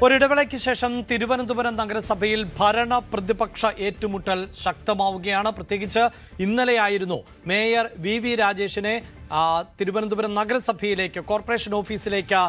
ഒരിടവേളയ്ക്ക് ശേഷം തിരുവനന്തപുരം നഗരസഭയിൽ ഭരണ പ്രതിപക്ഷ ഏറ്റുമുട്ടൽ ശക്തമാവുകയാണ്. പ്രത്യേകിച്ച് ഇന്നലെയായിരുന്നു മേയർ വി രാജേഷിനെ തിരുവനന്തപുരം നഗരസഭയിലേക്ക് കോർപ്പറേഷൻ ഓഫീസിലേക്ക്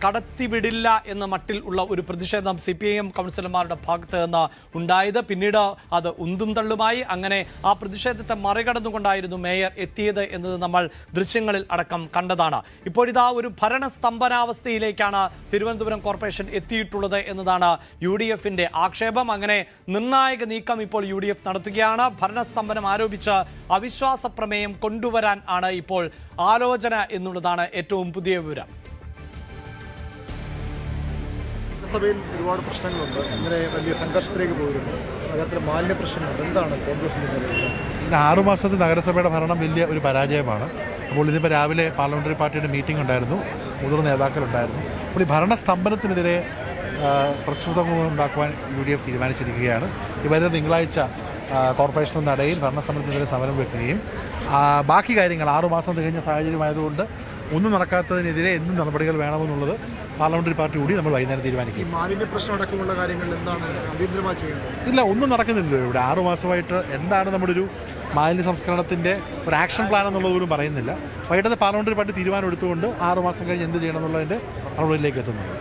കടത്തിവിടില്ല എന്ന മട്ടിൽ ഉള്ള ഒരു പ്രതിഷേധം CPIM കൗൺസിലർമാരുടെ ഭാഗത്ത് നിന്ന് ഉണ്ടായത്. പിന്നീട് അത് ഉന്തും തള്ളുമായി. അങ്ങനെ ആ പ്രതിഷേധത്തെ മറികടന്നുകൊണ്ടായിരുന്നു മേയർ എത്തിയത് എന്നത് നമ്മൾ ദൃശ്യങ്ങളിൽ അടക്കം കണ്ടതാണ്. ഇപ്പോഴിതാ ഒരു ഭരണസ്തംഭനാവസ്ഥയിലേക്കാണ് തിരുവനന്തപുരം കോർപ്പറേഷൻ എത്തിയിട്ടുള്ളത് എന്നതാണ് UDFന്റെ ആക്ഷേപം. അങ്ങനെ നിർണായക നീക്കം ഇപ്പോൾ UDF നടത്തുകയാണ്. ഭരണസ്തംഭനം ആരോപിച്ച് അവിശ്വാസ പ്രമേയം കൊണ്ടുവരാൻ ആണ് ഇപ്പോൾ ആലോചന എന്നുള്ളതാണ് ഏറ്റവും പുതിയ വിവരം. നഗരസഭയിൽ ഒരുപാട് പ്രശ്നങ്ങളുണ്ട്. ഇങ്ങനെ വലിയ സംഘർഷത്തിലേക്ക് പോയിരുന്നു. അതിനകത്ത് മാലിന്യ പ്രശ്നങ്ങളുണ്ട്. എന്താണ് കോൺഗ്രസിൻ്റെ നിലപാട്? 6 മാസത്തെ നഗരസഭയുടെ ഭരണം വലിയ ഒരു പരാജയമാണ്. അപ്പോൾ ഇതിപ്പോൾ രാവിലെ പാർലമെൻ്ററി പാർട്ടിയുടെ മീറ്റിംഗ് ഉണ്ടായിരുന്നു, മുതിർന്ന നേതാക്കളുണ്ടായിരുന്നു. അപ്പോൾ ഈ ഭരണസ്തംഭനത്തിനെതിരെ പ്രക്ഷുബ്ധമുണ്ടാക്കുവാൻ UDF തീരുമാനിച്ചിരിക്കുകയാണ്. ഈ വരുന്ന തിങ്കളാഴ്ച കോർപ്പറേഷൻ നടയിൽ ഭരണസ്തംഭനത്തിനെതിരെ സമരം വെക്കുകയും ബാക്കി കാര്യങ്ങൾ 6 മാസം തികഞ്ഞ സാഹചര്യമായതുകൊണ്ട് ഒന്നും നടക്കാത്തതിനെതിരെ എന്ത് നടപടികൾ വേണമെന്നുള്ളത് പാർലമെൻ്ററി പാർട്ടി കൂടി നമ്മൾ വൈകുന്നേരം തീരുമാനിക്കും. മാലിന്യ പ്രശ്നം അടക്കമുള്ള കാര്യങ്ങൾ എന്താണ് അടിയന്തരമായി ചെയ്യുന്നത്? ഇല്ല, ഒന്നും നടക്കുന്നില്ലല്ലോ ഇവിടെ. 6 മാസമായിട്ട് എന്താണ് നമ്മുടെ ഒരു മാലിന്യ സംസ്കരണത്തിൻ്റെ ഒരു ആക്ഷൻ പ്ലാൻ എന്നുള്ളത് പോലും പറയുന്നില്ല. വൈകിട്ടത്തെ പാർലമെൻ്ററി പാർട്ടി തീരുമാനം എടുത്തുകൊണ്ട് 6 മാസം കഴിഞ്ഞ് എന്ത് ചെയ്യണം എന്നുള്ളതിൻ്റെ നടപടിയിലേക്ക് എത്തുന്നത്.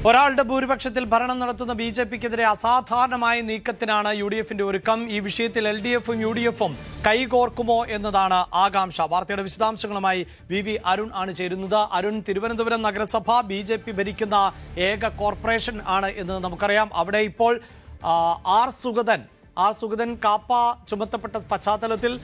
ഒരാളുടെ ഭൂരിപക്ഷത്തിൽ ഭരണം നടത്തുന്ന BJPക്കെതിരെ അസാധാരണമായ നീക്കത്തിനാണ് UDFന്റെ ഒരുക്കം. ഈ വിഷയത്തിൽ LDFും UDFും കൈകോർക്കുമോ എന്നതാണ് ആകാംക്ഷ. വാർത്തയുടെ വിശദാംശങ്ങളുമായി VV അരുൺ ആണ് ചേരുന്നത്. അരുൺ, തിരുവനന്തപുരം നഗരസഭ BJP ഭരിക്കുന്ന ഏക കോർപ്പറേഷൻ ആണ് എന്ന് നമുക്കറിയാം. അവിടെ ഇപ്പോൾ ആർ സുഗതൻ കാപ്പ ചുമത്തപ്പെട്ട പശ്ചാത്തലത്തിൽ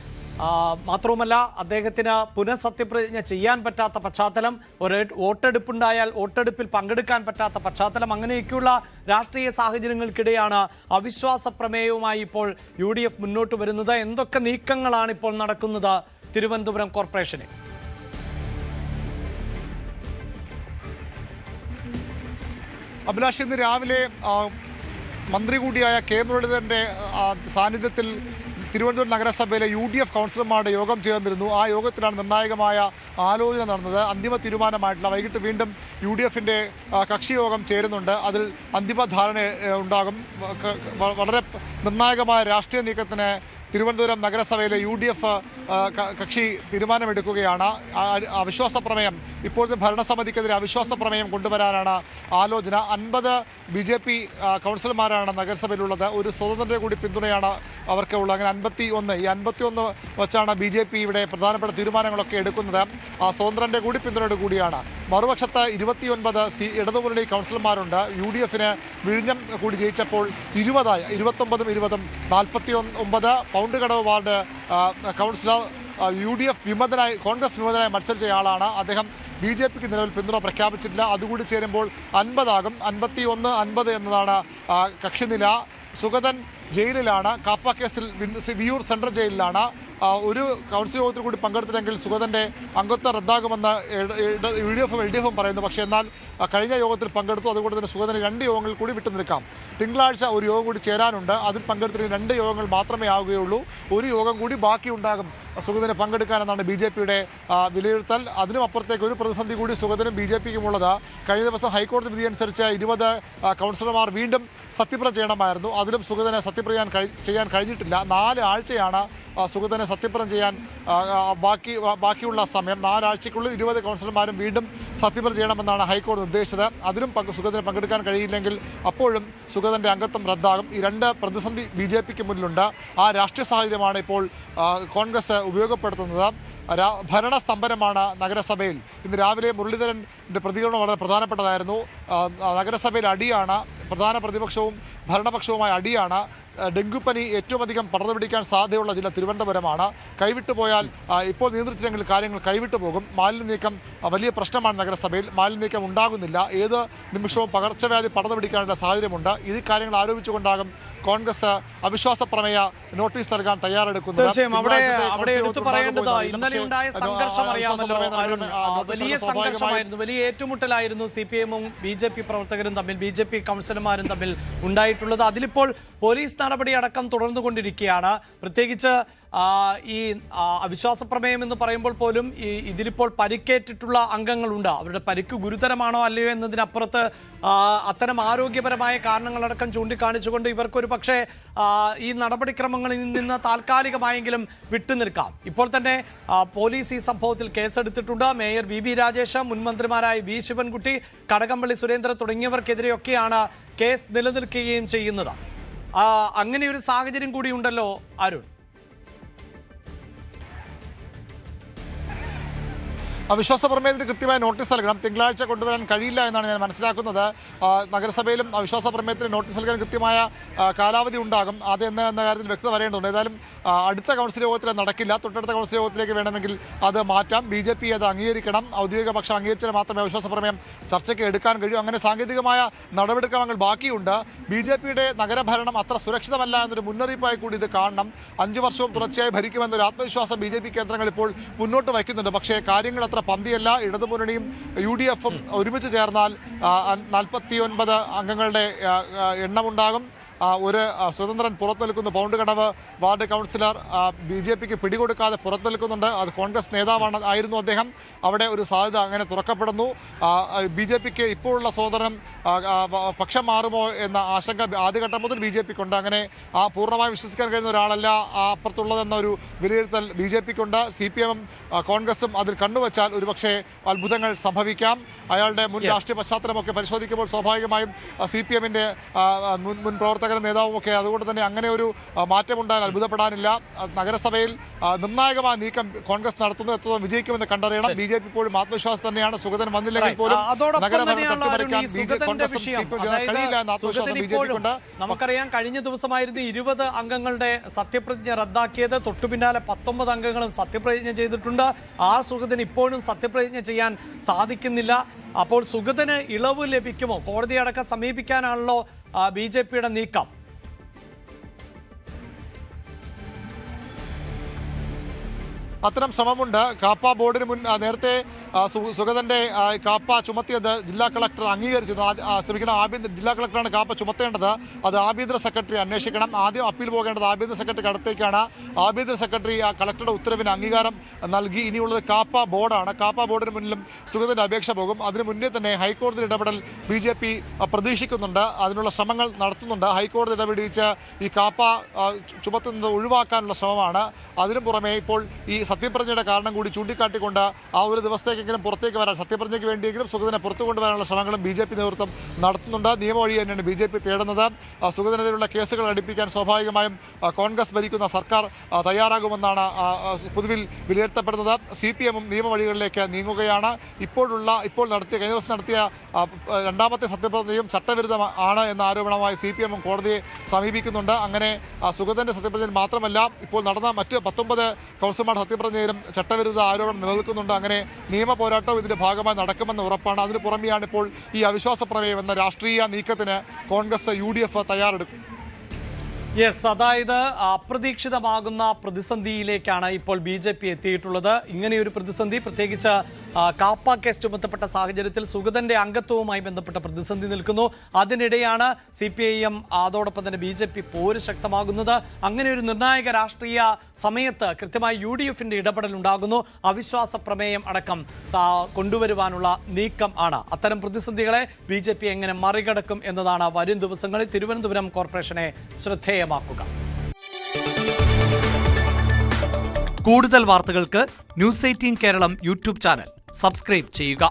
മാത്രവുമല്ല അദ്ദേഹത്തിന് പുനഃസത്യപ്രതിജ്ഞ ചെയ്യാൻ പറ്റാത്ത പശ്ചാത്തലം, ഒരു വോട്ടെടുപ്പുണ്ടായാൽ വോട്ടെടുപ്പിൽ പങ്കെടുക്കാൻ പറ്റാത്ത പശ്ചാത്തലം, അങ്ങനെയൊക്കെയുള്ള രാഷ്ട്രീയ സാഹചര്യങ്ങൾക്കിടെയാണ് അവിശ്വാസ പ്രമേയവുമായി ഇപ്പോൾ UDF മുന്നോട്ട് വരുന്നത്. എന്തൊക്കെ നീക്കങ്ങളാണ് ഇപ്പോൾ നടക്കുന്നത് തിരുവനന്തപുരം കോർപ്പറേഷന്? അഭിലാഷ്, ഇന്ന് രാവിലെ മന്ത്രി കൂടിയായ K മുരളീധരൻ്റെ സാന്നിധ്യത്തിൽ തിരുവനന്തപുരം നഗരസഭയിലെ UDF കൗൺസിലർമാരുടെ യോഗം ചേർന്നിരുന്നു. ആ യോഗത്തിലാണ് നിർണായകമായ ആലോചന നടന്നത്. അന്തിമ തീരുമാനമായിട്ടില്ല. വൈകിട്ട് വീണ്ടും UDFന്റെ കക്ഷി യോഗം ചേരുന്നുണ്ട്. അതിൽ അന്തിമ ധാരണ ഉണ്ടാകും. വളരെ നിർണായകമായ രാഷ്ട്രീയ നീക്കത്തിന് തിരുവനന്തപുരം നഗരസഭയിലെ UDF കക്ഷി തീരുമാനമെടുക്കുകയാണ്. അവിശ്വാസ പ്രമേയം, ഇപ്പോഴത്തെ ഭരണസമിതിക്കെതിരെ അവിശ്വാസ പ്രമേയം കൊണ്ടുവരാനാണ് ആലോചന. 50 BJP കൗൺസിലർമാരാണ് നഗരസഭയിലുള്ളത്. ഒരു സ്വതന്ത്രന്റെ കൂടി പിന്തുണയാണ് അവർക്ക് ഉള്ളത്. അങ്ങനെ 51. ഈ 51 വച്ചാണ് BJP ഇവിടെ പ്രധാനപ്പെട്ട തീരുമാനങ്ങളൊക്കെ എടുക്കുന്നത്. ആ സ്വതന്ത്രന്റെ കൂടി പിന്തുണയോട് കൂടിയാണ്. മറുപക്ഷത്ത് 29 ഇടതുമുന്നണി കൗൺസിലർമാരുണ്ട്. UDFന് വിഴിഞ്ഞം കൂടി ജയിച്ചപ്പോൾ 20 29 20 49 Poundukadavu ward councillor UDF വിമതനായി, Congress വിമതനായി മത്സരിച്ച ആളാണ് അദ്ദേഹം. BJPക്ക് നിലവിൽ പിന്തുണ പ്രഖ്യാപിച്ചിട്ടില്ല. അതുകൂടി ചേരുമ്പോൾ 50 ആകും. 51 50 എന്നതാണ് കക്ഷിനില. സുഗതൻ ജയിലിലാണ്. കാപ്പ കേസിൽ വിയൂർ സെൻട്രൽ ജയിലിലാണ്. ഒരു കൗൺസിൽ യോഗത്തിൽ കൂടി പങ്കെടുത്തില്ലെങ്കിൽ സുഗതൻ്റെ അംഗത്വം റദ്ദാകുമെന്ന് UDFും LDFും പറയുന്നു. പക്ഷേ എന്നാൽ കഴിഞ്ഞ യോഗത്തിൽ പങ്കെടുത്തു. അതുകൊണ്ട് തന്നെ സുഗതന് 2 യോഗങ്ങളിൽ കൂടി വിട്ടുനിൽക്കാം. തിങ്കളാഴ്ച ഒരു യോഗം കൂടി ചേരാനുണ്ട്. അതിൽ പങ്കെടുത്തിട്ട് 2 യോഗങ്ങൾ മാത്രമേ ആവുകയുള്ളൂ. ഒരു യോഗം കൂടി ബാക്കിയുണ്ടാകും സുഗതന് പങ്കെടുക്കാനെന്നാണ് BJPയുടെ വിലയിരുത്തൽ. അതിനും അപ്പുറത്തേക്ക് ഒരു പ്രതിസന്ധി കൂടി സുഗതനും BJPക്കും ഉള്ളത്. കഴിഞ്ഞ ദിവസം ഹൈക്കോടതി വിധി അനുസരിച്ച് 20 കൗൺസിലർമാർ വീണ്ടും സത്യപ്രതിജ്ഞ ചെയ്യണമായിരുന്നു. അതിലും സുഗതനെ സത്യപ്രതിജ്ഞ ചെയ്യാൻ കഴിഞ്ഞിട്ടില്ല. 4 ആഴ്ചയാണ് സുഗതനെ സത്യപ്രതിജ്ഞ ചെയ്യാൻ ബാക്കിയുള്ള സമയം. 4 ആഴ്ചയ്ക്കുള്ളിൽ 20 കൗൺസിലർമാരും വീണ്ടും സത്യപ്രതിജ്ഞ ചെയ്യണമെന്നാണ് ഹൈക്കോടതി നിർദ്ദേശിച്ചത്. അതിലും സുഗതന് പങ്കെടുക്കാൻ കഴിയില്ലെങ്കിൽ അപ്പോഴും സുഗതൻ്റെ അംഗത്വം റദ്ദാകും. ഈ 2 പ്രതിസന്ധി BJPക്ക് മുന്നിലുണ്ട്. ആ രാഷ്ട്രീയ സാഹചര്യമാണ് ഇപ്പോൾ കോൺഗ്രസ് ഉപയോഗപ്പെടുത്തുന്നത്. ഭരണസ്തംഭനമാണ് നഗരസഭയിൽ. ഇന്ന് രാവിലെ മുരളീധരൻ്റെ പ്രതികരണം വളരെ പ്രധാനപ്പെട്ടതായിരുന്നു. നഗരസഭയിൽ അടിയാണ്. പ്രധാന പ്രതിപക്ഷവും ഭരണപക്ഷവുമായ അടിയാണ്. ഡെങ്കുപ്പനി ഏറ്റവും അധികം പടർന്നു പിടിക്കാൻ സാധ്യതയുള്ള ജില്ല തിരുവനന്തപുരമാണ്. കൈവിട്ടുപോയാൽ ഇപ്പോൾ നിയന്ത്രിച്ചില്ലെങ്കിൽ കാര്യങ്ങൾ കൈവിട്ടു പോകും. മാലിന്യ നീക്കം വലിയ പ്രശ്നമാണ് നഗരസഭയിൽ. മാലിന്യ നീക്കം ഉണ്ടാകുന്നില്ല. ഏത് നിമിഷവും പകർച്ചവ്യാധി പടർന്നു പിടിക്കാനുള്ള സാഹചര്യമുണ്ട്. ഈ കാര്യങ്ങൾ ആരോപിച്ചുകൊണ്ടാകും കോൺഗ്രസ് അവിശ്വാസ പ്രമേയ നോട്ടീസ് നൽകാൻ തയ്യാറെടുക്കുന്നത്. വലിയ ഏറ്റുമുട്ടലായിരുന്നു CPIMും BJP പ്രവർത്തകരും തമ്മിൽ, BJP കൗൺസിലർമാരും തമ്മിൽ ഉണ്ടായിട്ടുള്ളത്. അതിലിപ്പോൾ പോലീസ് നടപടി അടക്കം തുടർന്നുകൊണ്ടിരിക്കുകയാണ്. പ്രത്യേകിച്ച് ഈ അവിശ്വാസ പ്രമേയം എന്ന് പറയുമ്പോൾ പോലും ഇതിലിപ്പോൾ പരിക്കേറ്റിട്ടുള്ള അംഗങ്ങളുണ്ട്. അവരുടെ പരിക്ക് ഗുരുതരമാണോ അല്ലയോ എന്നതിനപ്പുറത്ത് അത്തരം ആരോഗ്യപരമായ കാരണങ്ങളടക്കം ചൂണ്ടിക്കാണിച്ചുകൊണ്ട് ഇവർക്കൊരു പക്ഷേ ഈ നടപടിക്രമങ്ങളിൽ നിന്ന് താൽക്കാലികമായെങ്കിലും വിട്ടുനിൽക്കാം. ഇപ്പോൾ തന്നെ പോലീസ് ഈ സംഭവത്തിൽ കേസെടുത്തിട്ടുണ്ട്. മേയർ വി രാജേഷ്, മുൻ മന്ത്രിമാരായ വി ശിവൻകുട്ടി, കടകംപള്ളി സുരേന്ദ്രൻ തുടങ്ങിയവർക്കെതിരെയൊക്കെയാണ് കേസ് നിലനിൽക്കുകയും ചെയ്യുന്നത്. അങ്ങനെ ഒരു സാഹചര്യം കൂടിയുണ്ടല്ലോ അരുൺ. അവിശ്വാസ പ്രമേയത്തിന് കൃത്യമായ നോട്ടീസ് നൽകണം. തിങ്കളാഴ്ച കൊണ്ടുവരാൻ കഴിയില്ല എന്നാണ് ഞാൻ മനസ്സിലാക്കുന്നത്. നഗരസഭയിലും അവിശ്വാസ പ്രമേയത്തിന് നോട്ടീസ് നൽകാൻ കൃത്യമായ കാലാവധി ഉണ്ടാകും. അത് എന്ന കാര്യത്തിൽ വ്യക്തത വരേണ്ടതുണ്ട്. ഏതായാലും അടുത്ത കൗൺസിൽ യോഗത്തിൽ നടക്കില്ല. തൊട്ടടുത്ത കൗൺസിൽ യോഗത്തിലേക്ക് വേണമെങ്കിൽ അത് മാറ്റാം. BJP അത് അംഗീകരിക്കണം. ഔദ്യോഗിക പക്ഷം അംഗീകരിച്ചാൽ മാത്രമേ അവിശ്വാസ പ്രമേയം ചർച്ചയ്ക്ക് എടുക്കാൻ കഴിയൂ. അങ്ങനെ സാങ്കേതികമായ നടപടിക്രമങ്ങൾ ബാക്കിയുണ്ട്. BJPയുടെ നഗരഭരണം അത്ര സുരക്ഷിതമല്ല എന്നൊരു മുന്നറിയിപ്പായി കൂടി ഇത് കാണണം. 5 വർഷവും തുടർച്ചയായി ഭരിക്കുമെന്നൊരു ആത്മവിശ്വാസം BJP കേന്ദ്രങ്ങൾ ഇപ്പോൾ മുന്നോട്ട് വയ്ക്കുന്നുണ്ട്. പക്ഷേ കാര്യങ്ങൾ പന്തിയല്ല. ഇടതുമുന്നണിയും UDFും ഒരുമിച്ച് ചേർന്നാൽ 49 അംഗങ്ങളുടെ എണ്ണമുണ്ടാകും. ഒരു സ്വതന്ത്രൻ പുറത്തു നിൽക്കുന്നു. പൗണ്ട് കടവ് വാർഡ് കൗൺസിലർ BJPക്ക് പിടികൊടുക്കാതെ പുറത്തു നിൽക്കുന്നുണ്ട്. അത് കോൺഗ്രസ് ആയിരുന്നു അദ്ദേഹം. അവിടെ ഒരു സാധ്യത അങ്ങനെ തുറക്കപ്പെടുന്നു. BJPക്ക് ഇപ്പോഴുള്ള സ്വതന്ത്രം പക്ഷം മാറുമോ എന്ന ആശങ്ക ആദ്യഘട്ടം മുതൽ BJPക്കുണ്ട്. അങ്ങനെ പൂർണ്ണമായി വിശ്വസിക്കാൻ കഴിയുന്ന ഒരാളല്ല അപ്പുറത്തുള്ളതെന്ന ഒരു വിലയിരുത്തൽ BJPക്കുണ്ട്. CPM കോൺഗ്രസും അതിൽ കണ്ണുവച്ചാൽ ഒരുപക്ഷെ അത്ഭുതങ്ങൾ സംഭവിക്കാം. അയാളുടെ മുൻ രാഷ്ട്രീയ പശ്ചാത്തലമൊക്കെ പരിശോധിക്കുമ്പോൾ സ്വാഭാവികമായും CPMന്റെ മുൻ പ്രവർത്തകരും നേതാവുമൊക്കെ അതുകൊണ്ട് തന്നെ അങ്ങനെ ഒരു മാറ്റമുണ്ടായാൽ അത്ഭുതപ്പെടാനില്ല. നഗരസഭയിൽ നിർണായകമായ നീക്കം കോൺഗ്രസ് നടത്തുന്നത് എത്രത്തോളം വിജയിക്കുമെന്ന് കണ്ടറിയണം. BJP ഇപ്പോഴും ആത്മവിശ്വാസം തന്നെയാണ്. സുഗതൻ വന്നില്ലെങ്കിൽ പോലും നമുക്കറിയാം, കഴിഞ്ഞ ദിവസമായിരുന്നു 20 അംഗങ്ങളുടെ സത്യപ്രതിജ്ഞ റദ്ദാക്കിയത്. തൊട്ടു പിന്നാലെ 19 അംഗങ്ങളും സത്യപ്രതിജ്ഞ ചെയ്തിട്ടുണ്ട്. സുഗതൻ ഇപ്പോഴും സത്യപ്രതിജ്ഞ ചെയ്യാൻ സാധിക്കുന്നില്ല. അപ്പോൾ സുഗതന് ഇളവ് ലഭിക്കുമോ? കോടതിയടക്കം സമീപിക്കാനാണല്ലോ BJPയുടെ നീക്കം. അത്തരം ശ്രമമുണ്ട്. കാപ്പ ബോർഡിന് നേരത്തെ സുഗതന്റെ കാപ്പ ചുമത്തിയത് ജില്ലാ കളക്ടർ അംഗീകരിച്ചിരുന്നു. ജില്ലാ കളക്ടറാണ് കാപ്പ ചുമത്തേണ്ടത്. അത് ആഭ്യന്തര സെക്രട്ടറി അന്വേഷിക്കണം. ആദ്യം അപ്പീൽ പോകേണ്ടത് ആഭ്യന്തര സെക്രട്ടറിക്ക് അടുത്തേക്കാണ്. ആഭ്യന്തര സെക്രട്ടറി കളക്ടറുടെ ഉത്തരവിന് അംഗീകാരം നൽകി. ഇനിയുള്ളത് കാപ്പ ബോർഡാണ്. കാപ്പ ബോർഡിന് മുന്നിലും സുഗതന്റെ അപേക്ഷ പോകും. അതിനു മുന്നേ തന്നെ ഹൈക്കോടതി ഇടപെടൽ BJP പ്രതീക്ഷിക്കുന്നുണ്ട്. അതിനുള്ള ശ്രമങ്ങൾ നടത്തുന്നുണ്ട്. ഹൈക്കോടതി ഇടപെടിച്ച് ഈ കാപ്പ ചുമത്തുന്നത് ഒഴിവാക്കാനുള്ള ശ്രമമാണ്. അതിനു പുറമെ ഇപ്പോൾ ഈ സത്യപ്രതിജ്ഞയുടെ കാരണം കൂടി ചൂണ്ടിക്കാട്ടിക്കൊണ്ട് ആ ഒരു ദിവസത്തേക്കെങ്കിലും പുറത്തേക്ക് വരാൻ, സത്യപ്രതിജ്ഞയ്ക്ക് വേണ്ടിയെങ്കിലും സുഗതനെ പുറത്തു കൊണ്ടുവരാനുള്ള ശ്രമങ്ങളും BJP നേതൃത്വം നടത്തുന്നുണ്ട്. നിയമവഴി തന്നെയാണ് BJP തേടുന്നത്. സുഗതനെതിരെയുള്ള കേസുകൾ അടുപ്പിക്കാൻ സ്വാഭാവികമായും കോൺഗ്രസ് ഭരിക്കുന്ന സർക്കാർ തയ്യാറാകുമെന്നാണ് പൊതുവിൽ വിലയിരുത്തപ്പെടുന്നത്. CPMും നിയമവഴികളിലേക്ക് നീങ്ങുകയാണ്. കഴിഞ്ഞ ദിവസം നടത്തിയ രണ്ടാമത്തെ സത്യപ്രതിജ്ഞയും ചട്ടവിരുദ്ധമാണ് എന്ന ആരോപണമായി CPMും കോടതിയെ സമീപിക്കുന്നുണ്ട്. അങ്ങനെ സുഗതന്റെ സത്യപ്രതിജ്ഞ മാത്രമല്ല, ഇപ്പോൾ നടന്ന മറ്റ് 19 കൗൺസിലർമാർ സത്യപ്രതിജ്ഞയിലും ചട്ടവിരുദ്ധ ആരോപണം നിലനിൽക്കുന്നുണ്ട്. അങ്ങനെ നിയമ പോരാട്ടവും ഇതിന്റെ ഭാഗമായി നടക്കുമെന്ന് ഉറപ്പാണ്. അതിനു പുറമെയാണ് ഇപ്പോൾ ഈ അവിശ്വാസ പ്രമേയം എന്ന രാഷ്ട്രീയ നീക്കത്തിന് കോൺഗ്രസ് UDF തയ്യാറെടുക്കും. അതായത് അപ്രതീക്ഷിതമാകുന്ന പ്രതിസന്ധിയിലേക്കാണ് ഇപ്പോൾ BJP എത്തിയിട്ടുള്ളത്. ഇങ്ങനെയൊരു പ്രതിസന്ധി, പ്രത്യേകിച്ച് കാപ്പ കേസ് ചുമത്തപ്പെട്ട സാഹചര്യത്തിൽ സുഗതന്റെ അംഗത്വവുമായി ബന്ധപ്പെട്ട പ്രതിസന്ധി നിൽക്കുന്നു. അതിനിടെയാണ് CPIM അതോടൊപ്പം തന്നെ BJP പോര് ശക്തമാകുന്നത്. അങ്ങനെ ഒരു നിർണായക രാഷ്ട്രീയ സമയത്ത് കൃത്യമായി UDFന്റെ ഇടപെടൽ ഉണ്ടാകുന്നു. അവിശ്വാസ പ്രമേയം അടക്കം കൊണ്ടുവരുവാനുള്ള നീക്കം ആണ്. അത്തരം പ്രതിസന്ധികളെ BJP എങ്ങനെ മറികടക്കും എന്നതാണ് വരും ദിവസങ്ങളിൽ തിരുവനന്തപുരം കോർപ്പറേഷനെ ശ്രദ്ധേയമാക്കുക. കൂടുതൽ വാർത്തകൾക്ക് News 18 Keralam YouTube channel subscribe ചെയ്യുക.